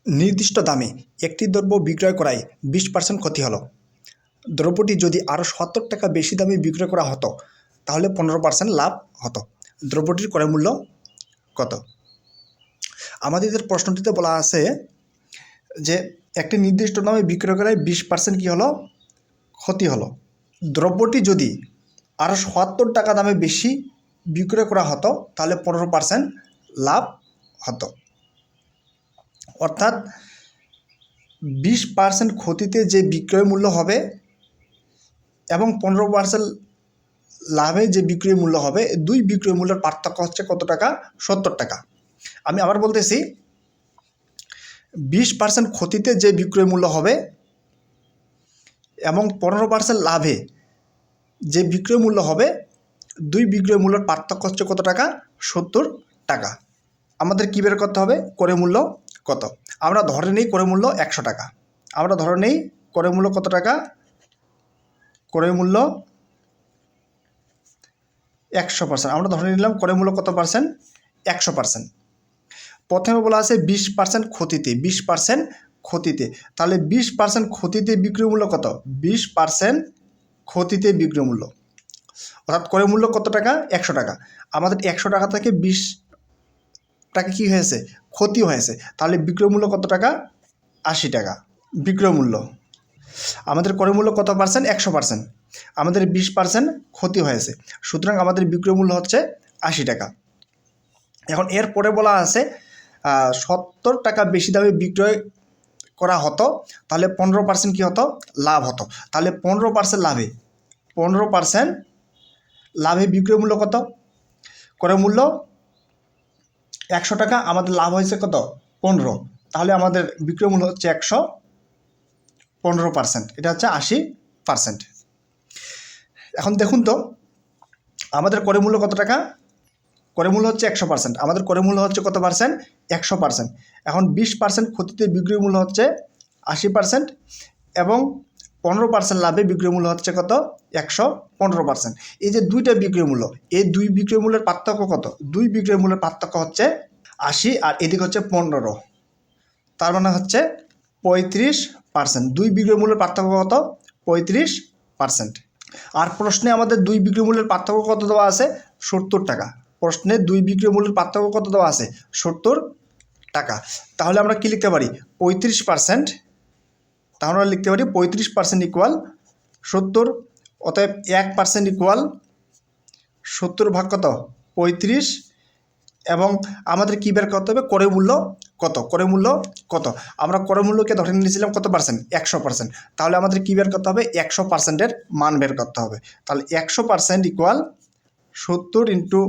নির্দিষ্ট দামে একটি দ্রব্য বিক্রয় করায় 20% ক্ষতি হলো। দ্রব্যটি যদি আরও 70 টাকা বেশি দামে বিক্রয় করা হতো তাহলে 15% লাভ হতো। দ্রব্যটির ক্রয় মূল্য কত? আমাদের প্রশ্নটিতে বলা আছে যে একটি নির্দিষ্ট দামে বিক্রয় করায় 20% কী হলো? ক্ষতি হলো। দ্রব্যটি যদি আরও 70 টাকা দামে বেশি বিক্রয় করা হতো তাহলে 15% লাভ হতো। অর্থাৎ 20% ক্ষতিতে যে বিক্রয় মূল্য হবে এবং 15% লাভে যে বিক্রয় মূল্য হবে, দুই বিক্রয় মূল্যের পার্থক্য হচ্ছে কত টাকা? 70 টাকা। আমি আবার বলতেছি, 20% ক্ষতিতে যে বিক্রয় মূল্য হবে এবং 15% লাভে যে বিক্রয় মূল্য হবে, দুই বিক্রয় মূল্যের পার্থক্য হচ্ছে কত টাকা? 70 টাকা। আমাদের কী বের করতে হবে? ক্রয় মূল্য কত? আমরা ধরে নিই ক্রয় মূল্য 100 টাকা। আমরা ধরে নিই ক্রয় মূল্য কত টাকা? ক্রয় মূল্য 100%। আমরা ধরে নিলাম ক্রয় মূল্য কত পার্সেন্ট? 100%। প্রথমে বলা আছে 20% ক্ষতিতে, 20% ক্ষতিতে। তাহলে 20% ক্ষতিতে বিক্রয় মূল্য কত? 20% ক্ষতিতে বিক্রয় মূল্য, অর্থাৎ ক্রয় মূল্য কত টাকা? 100 টাকা। আমাদের 100 টাকা থেকে 20 টাকা কী হয়েছে? ক্ষতি হয়েছে। তাহলে বিক্রয় মূল্য কত টাকা? 80 টাকা বিক্রয় মূল্য। আমাদের ক্রয় মূল্য কত পার্সেন্ট? 100%। আমাদের 20% ক্ষতি হয়েছে, সুতরাং আমাদের বিক্রয় মূল্য হচ্ছে 80 টাকা। এখন এরপরে বলা আছে 70 টাকা বেশি দামে বিক্রয় করা হতো তাহলে 15% কী হতো? লাভ হতো। তাহলে 15% লাভে 15% লাভে বিক্রয় মূল্য কত? ক্রয় মূল্য 100 টাকা, আমাদের লাভ হয়েছে কত? 15। তাহলে আমাদের বিক্রয় মূল্য হচ্ছে 100, 15%, এটা হচ্ছে 80%। এখন দেখুন তো আমাদের ক্রয় মূল্য কত টাকা? ক্রয় মূল্য হচ্ছে 100%। আমাদের ক্রয় মূল্য হচ্ছে কত পার্সেন্ট? 100%। এখন 20% ক্ষতিতে বিক্রয় মূল্য হচ্ছে 80% এবং 15% লাভে বিক্রয় মূল্য হচ্ছে কত? 115%। এই যে দুইটা বিক্রয় মূল্য, এই দুই বিক্রয় মূল্যের পার্থক্য কত? দুই বিক্রয় মূল্যের পার্থক্য হচ্ছে 80 আর এদিকে হচ্ছে 15, তার মানে হচ্ছে 35%। দুই বিক্রয় মূল্যের পার্থক্য কত? 35%। আর প্রশ্নে আমাদের দুই বিক্রয় মূল্যের পার্থক্য কত দেওয়া আছে? 70 টাকা। প্রশ্নে দুই বিক্রয় মূল্যের পার্থক্য কত দেওয়া আছে? 70 টাকা। তাহলে আমরা কি লিখতে পারি? 35%। তাহলে আমরা লিখতে পারি 35% ইকুয়াল 70। অতএব 1% ইকুয়াল 70 ভাগ কত? 35। এবং আমাদের কী বের করতে হবে? ক্রয় মূল্য কত? ক্রয় মূল্য কত? আমরা ক্রয় মূল্যকে ধরে নিয়েছিলাম কত পার্সেন্ট? 100%। তাহলে আমাদের কী বের করতে হবে? 100%-এর মান বের করতে হবে। তাহলে 100% ইকুয়াল 70 ইন্টু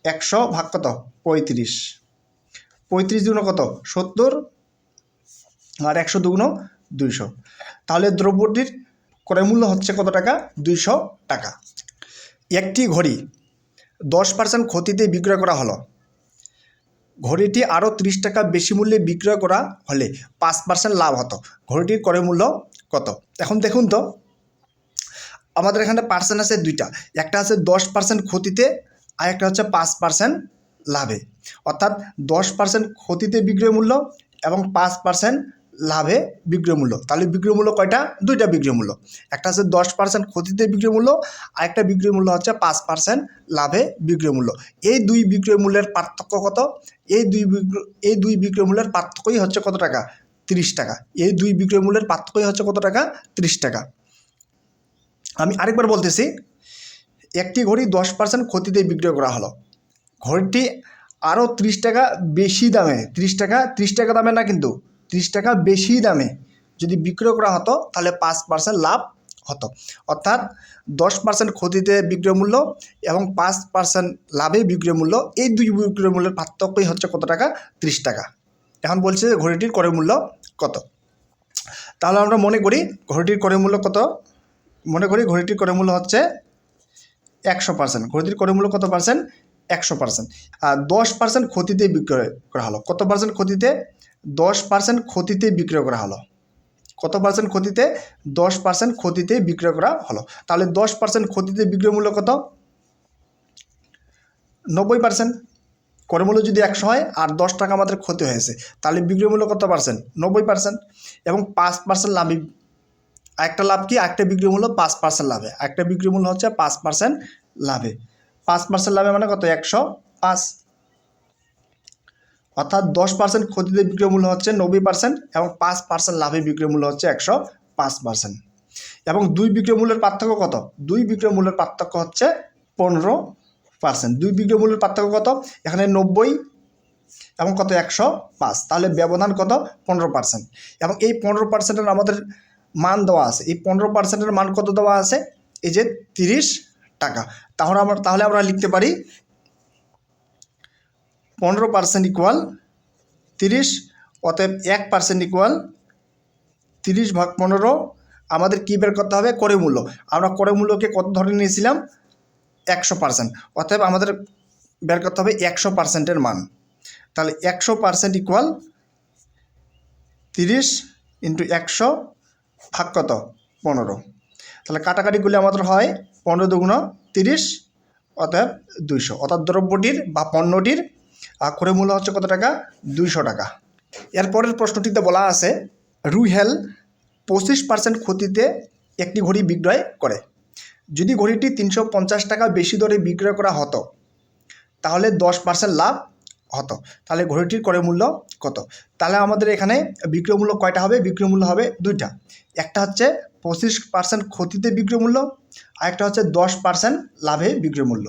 100 ভাগ কত? 35। 35 দুগুণ কত? 70 আর 100 দুগুণ 200। তাহলে দ্রব্যটির ক্রয় মূল্য হচ্ছে কত টাকা? 200 টাকা। একটি ঘড়ি 10% ক্ষতিতে বিক্রয় করা হলো। ঘড়িটি আরও 30 টাকা বেশি মূল্যে বিক্রয় করা হলে 5% লাভ হতো। ঘড়িটির ক্রয় মূল্য কত? এখন দেখুন তো আমাদের এখানে পার্সেন্ট আছে দুইটা, একটা আছে 10% ক্ষতিতে আর একটা হচ্ছে 5% লাভে। অর্থাৎ 10% ক্ষতিতে বিক্রয় মূল্য এবং 5% লাভে বিক্রয় মূল্য। তাহলে বিক্রয় মূল্য কয়টা? দুইটা বিক্রয় মূল্য। একটা আছে 10% ক্ষতিতে বিক্রয় মূল্য, আরেকটা বিক্রয় মূল্য হচ্ছে 5% লাভে বিক্রয় মূল্য। এই দুই বিক্রয় মূল্যের পার্থক্য কত? এই দুই বিক্রয় মূল্যের পার্থক্যই হচ্ছে কত টাকা? 30 টাকা। এই দুই বিক্রয় মূল্যের পার্থক্যই হচ্ছে কত টাকা? 30 টাকা। আমি আরেকবার বলতেছি, একটি ঘড়ি 10% ক্ষতিতে বিক্রয় করা হলো। ঘড়িটি আরও 30 টাকা বেশি দামে, 30 টাকা দামে না, কিন্তু 30 টাকা বেশি দামে যদি বিক্রয় করা হতো তাহলে 5% লাভ হতো। অর্থাৎ 10% ক্ষতিতে বিক্রয় মূল্য এবং 5% লাভে বিক্রয় মূল্য, এই দুই বিক্রয় মূল্যের পার্থক্যই হচ্ছে কত টাকা? 30 টাকা। এখন বলছে যে ঘড়িটির ক্রয় মূল্য কত? তাহলে আমরা মনে করি ঘড়িটির ক্রয় মূল্য কত? মনে করি ঘড়িটির ক্রয় মূল্য হচ্ছে 100%। ঘড়িটির ক্রয় মূল্য কত পার্সেন্ট? 100%। আর 10% ক্ষতিতে বিক্রয় করা হলো। কত পার্সেন্ট ক্ষতিতে? 10% ক্ষতিতে বিক্রয় করা হলো। কত পার্সেন্ট ক্ষতিতে? 10% ক্ষতিতে বিক্রয় করা হলো। তাহলে 10% ক্ষতিতে বিক্রয় মূল্য কত? 90%। ক্রয় মূল্য যদি 100 হয় আর 10 টাকা আমাদের ক্ষতি হয়েছে, তাহলে বিক্রয় মূল্য কত পার্সেন্ট? 90%। এবং 5% লাভে, একটা লাভ কি, একটা বিক্রয় মূল্য 5% লাভে, একটা বিক্রয় মূল্য হচ্ছে 5% লাভে। 5% লাভে মানে কত? 105। অর্থাৎ 10% ক্ষতিতে বিক্রয় মূল্য হচ্ছে 90% এবং 5% লাভে বিক্রয় মূল্য হচ্ছে 105%। এবং দুই বিক্রয় মূল্যের পার্থক্য কত? দুই বিক্রয় মূল্যের পার্থক্য হচ্ছে 15%। দুই বিক্রয় মূল্যের পার্থক্য কত? এখানে 90 এবং কত? 105। তাহলে ব্যবধান কত? 15%। এবং এই 15%-এর আমাদের মান দেওয়া আছে। এই 15%-এর মান কত দেওয়া আছে? এই যে 30 টাকা। তাহলে আমরা লিখতে পারি 15% ইকুয়াল 30, অতএব 1% ইকুয়াল 30/15। আমাদের কী বের করতে হবে? ক্রয় মূল্য। আমরা ক্রয় মূল্যকে কত ধরে নিয়েছিলাম? 100%। অতএব আমাদের বের করতে হবে 100%-এর মান। তাহলে 100% ইকুয়াল 30 × 100 ভাগ কত? 15। তাহলে কাটাকাটি করলে আমাদের হয় 15 × 30, অতএব 200। অর্থাৎ দ্রব্যটির বা পণ্যটির ক্রয় মূল্য হচ্ছে কত টাকা? 200 টাকা। এরপরের প্রশ্নটিতে বলা আছে রুহেল 25% ক্ষতিতে একটি ঘড়ি বিক্রয় করে। যদি ঘড়িটি 350 টাকা বেশি দরে বিক্রয় করা হতো তাহলে 10% লাভ হতো। তাহলে ঘড়িটির ক্রয় মূল্য কত? তাহলে আমাদের এখানে বিক্রয় মূল্য কয়টা হবে? বিক্রয় মূল্য হবে দুইটা। একটা হচ্ছে 25% ক্ষতিতে বিক্রয় মূল্য, আর একটা হচ্ছে 10% লাভে বিক্রয় মূল্য।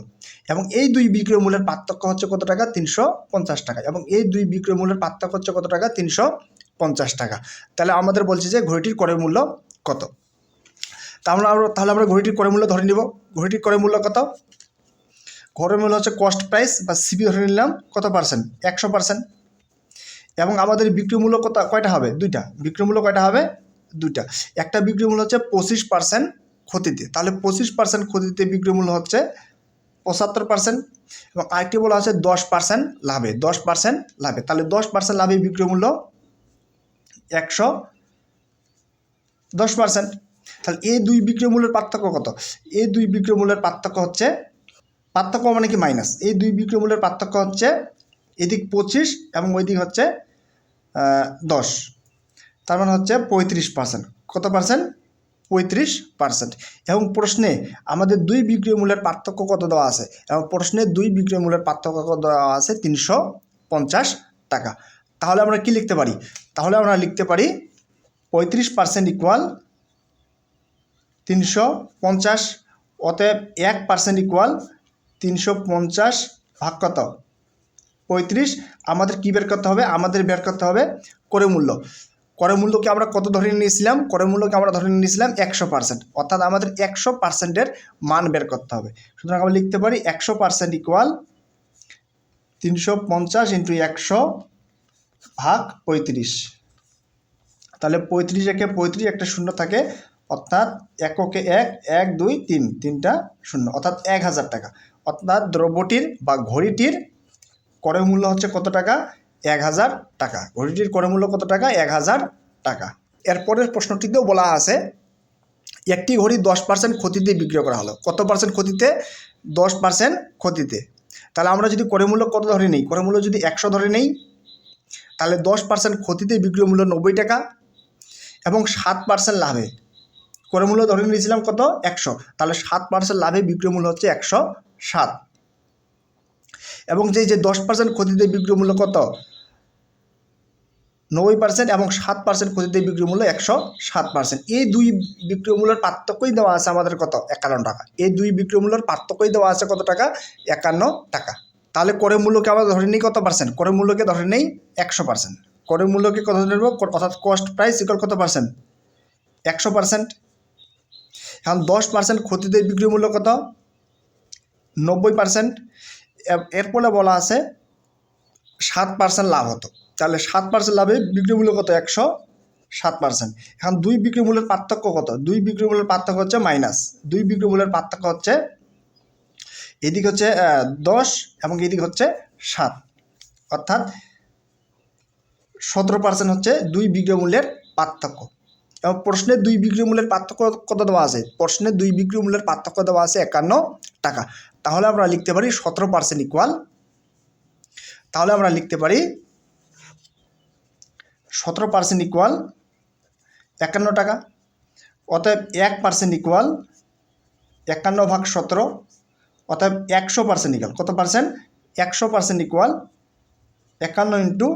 এবং এই দুই বিক্রয় মূল্যের পার্থক্য হচ্ছে কত টাকা? 350 টাকা। এবং এই দুই বিক্রয় মূল্যের পার্থক্য হচ্ছে কত টাকা? 350 টাকা। তাহলে আমাদের বলছে যে ঘড়িটির ক্রয় মূল্য কত। তাহলে আমরা ঘড়িটির ক্রয় মূল্য ধরে নিব। ঘড়িটির ক্রয় মূল্য কত? ক্রয় মূল্য হচ্ছে কস্ট প্রাইস বা সিপি ধরে নিলাম। কত পার্সেন্ট? 100%। এবং আমাদের বিক্রয় মূল্য কয়টা হবে? দুইটা। বিক্রয় মূল্য কয়টা হবে? দুইটা। একটা বিক্রয় মূল্য হচ্ছে 25% ক্ষতিতে, তাহলে 25% ক্ষতিতে বিক্রয় মূল্য হচ্ছে 75%। এবং আরেকটি বলা আছে 10% লাভে, 10% লাভে। তাহলে 10% লাভে বিক্রয় মূল্য 110%। তাহলে এই দুই বিক্রয় মূল্যের পার্থক্য কত? এই দুই বিক্রয় মূল্যের পার্থক্য হচ্ছে, পার্থক্য মানে কি মাইনাস, এই দুই বিক্রয় মূল্যের পার্থক্য হচ্ছে এদিক 25 এবং ওই দিক হচ্ছে 10, তার মানে হচ্ছে 35%। কত পার্সেন্ট? 35%। এবং প্রশ্নে আমাদের দুই বিক্রয় মূল্যের পার্থক্য কত দেওয়া আছে? এবং প্রশ্নে দুই বিক্রয় মূল্যের পার্থক্য কত দেওয়া আছে? 350 টাকা। তাহলে আমরা কি লিখতে পারি? তাহলে আমরা লিখতে পারি 35% ইকুয়াল 350, অতএব 1% ইকুয়াল 350 ভাগ কত? 35। আমাদের কি বের করতে হবে? আমাদের বের করতে হবে ক্রয় মূল্য। ক্রয় মূল্যকে আমরা কত ধরে নিয়েছিলাম? ক্রয় মূল্যকে আমরা ধরে নিয়েছিলাম 100%। অর্থাৎ আমাদের 100%-এর মান বের করতে হবে। সুতরাং আমরা লিখতে পারি 100% ইকুয়াল 350 × 100 ভাগ 35। তাহলে 35 একে 35, একটা শূন্য থাকে, অর্থাৎ এককে 1, 1, 2, 3, তিনটা শূন্য, অর্থাৎ 1000 টাকা। অর্থাৎ দ্রব্যটির বা ঘড়িটির ক্রয় মূল্য হচ্ছে কত টাকা? 1000 টাকা। ঘড়িটির ক্রয় মূল্য কত টাকা? 1000 টাকা। এরপরের প্রশ্নটিতেও বলা আছে একটি ঘড়ি 10% ক্ষতিতে বিক্রয় করা হলো। কত পার্সেন্ট ক্ষতিতে? 10% ক্ষতিতে। তাহলে আমরা যদি ক্রয় মূল্য কত ধরে নিই? ক্রয় মূল্য যদি 100 ধরে নেই, তাহলে 10% ক্ষতিতে বিক্রয় মূল্য 90 টাকা এবং 7% লাভে। ক্রয় মূল্য ধরে নিয়েছিলাম কত? 100, তাহলে 7% লাভে বিক্রয় মূল্য হচ্ছে 107। এবং যে 10% ক্ষতিতে বিক্রয় মূল্য কত? 90% এবং 7% ক্ষতিতে বিক্রয় মূল্য 107%। এই দুই বিক্রয় মূল্যের পার্থক্যই দেওয়া আছে আমাদের কত? 51 টাকা। এই দুই বিক্রয় মূল্যের পার্থক্যই দেওয়া আছে কত টাকা? 51 টাকা। তাহলে ক্রয় মূল্যকে আমরা ধরে নিই কত পার্সেন্ট? ক্রয় মূল্যকে ধরে নেই 100%। ক্রয় মূল্যকে কত ধরে নেব? অর্থাৎ কস্ট প্রাইস ইকুয়াল কত পার্সেন্ট? 100%। এখন 10% ক্ষতিতে বিক্রয় মূল্য কত? 90%। এরপরে বলা আছে 7% লাভ হতো, তাহলে 7% লাভে বিক্রয় মূল্য কত? 107%। এখন দুই বিক্রয় মূল্যের পার্থক্য কত? দুই বিক্রয় মূল্যের পার্থক্য হচ্ছে মাইনাস। দুই বিক্রয় মূল্যের পার্থক্য হচ্ছে এদিক হচ্ছে 10 এবং এদিক হচ্ছে 7, অর্থাৎ 17% হচ্ছে দুই বিক্রয় মূল্যের পার্থক্য। এবং প্রশ্নের দুই বিক্রয় মূল্যের পার্থক্য কত দেওয়া আছে? প্রশ্নের দুই বিক্রয় মূল্যের পার্থক্য দেওয়া আছে 51 টাকা। তাহলে আমরা লিখতে পারি 17% ইকুয়াল তাহলে আমরা লিখতে পারি 17% ইকুয়াল 51 টাকা। অতএব 1% ইকুয়াল 51/17। অতএব 100% ইকুয়াল কত percent? 100% equal 51 into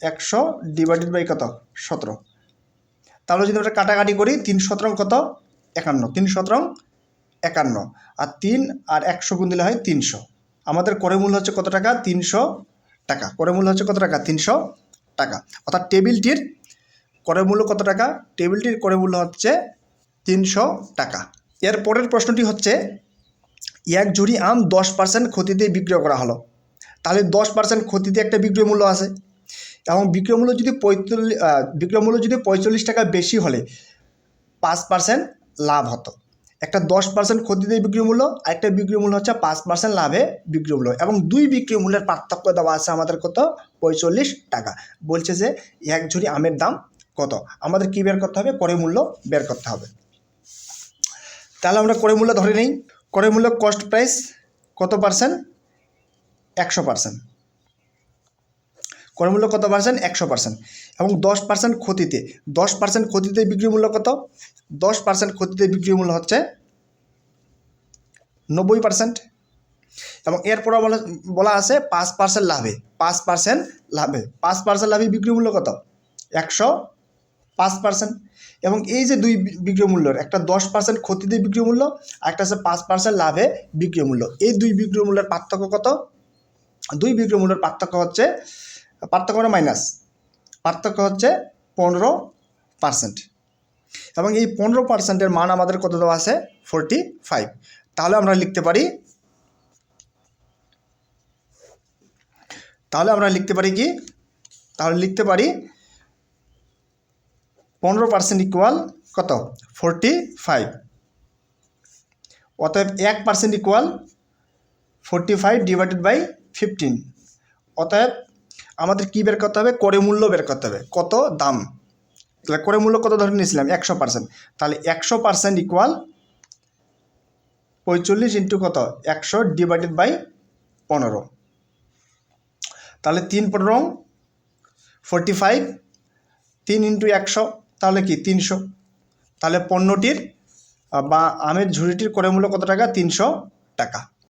100 divided by কত? 17। তাহলে যদি আমরা কাটাকাটি করি 3 17 কত? 51। 3 17 51, আর 3 আর 100 গুণ দিলে হয় 300। আমাদের করে মূল্য হচ্ছে কত টাকা? 300 টাকা। করে মূল্য হচ্ছে কত টাকা? 300 টাকা। অর্থাৎ টেবিলটির করে মূল্য কত টাকা? টেবিলটির করে মূল্য হচ্ছে 300 টাকা। এর পরের প্রশ্নটি হচ্ছে, এক ঝুড়ি আম 10% ক্ষতিতে বিক্রয় করা হলো। তাহলে 10% ক্ষতিতে একটা বিক্রয় মূল্য আছে, এবং বিক্রয় মূল্য যদি 45 টাকা বেশি হলে 5% লাভ হতো। একটা 10% ক্ষতিতে বিক্রয় মূল্য, আর একটা বিক্রয় মূল্য হচ্ছে 5% লাভে বিক্রয় মূল্য, এবং দুই বিক্রয় মূল্যের পার্থক্য দেওয়া আছে আমাদের কত? 45 টাকা। বলছে যে এক ঝুড়ি আমের দাম কত? আমাদের কি বের করতে হবে? করে মূল্য বের করতে হবে। তাহলে আমরা করে মূল্য ধরে নেই। করে মূল্য কস্ট প্রাইস কত পার্সেন্ট? 100%। করে মূল্য কত পার্সেন্ট? 100%। এবং 10% ক্ষতিতে, 10% ক্ষতিতে বিক্রি মূল্য কত? 10% ক্ষতিতে বিক্রি মূল্য হচ্ছে 90%। এবং এরপর বলা আছে 5% লাভে, 5% লাভে, 5% লাভে বিক্রি মূল্য কত? 105%। এবং এই যে দুই বিক্রয় মূল্যের, একটা 10% ক্ষতিতে বিক্রয় মূল্য, আর একটা আছে 5% লাভে বিক্রয় মূল্য, এই দুই বিক্রয় মূল্যের পার্থক্য কত? দুই বিক্রয় মূল্যের পার্থক্য হচ্ছে, পার্থক্য মাইনাস, পার্থক্য হচ্ছে 15%। এবং এই 15%-এর মান আমাদের কত দেওয়া আছে? 45। তাহলে আমরা লিখতে পারি, কি? তাহলে লিখতে পারি 15% ইকুয়াল কত? 45। অতএব 1% ইকুয়াল 45 ডিভাইডেড বাই 15। অতএব আমাদের কি বের করতে হবে? করে মূল্য বের করতে হবে, কত দাম। তাহলে করে মূল্য কত ধরে নিয়েছিলাম? 100%। তাহলে 100% ইকুয়াল 45 ইন্টু কত? 100 ডিভাইডেড বাই 15। তাহলে 3 15 45, 3 ইন্টু 100, তাহলে কি 300। তাহলে পণ্যটির বা আমের ঝুড়িটির করে মূল্য কত টাকা? 300 টাকা।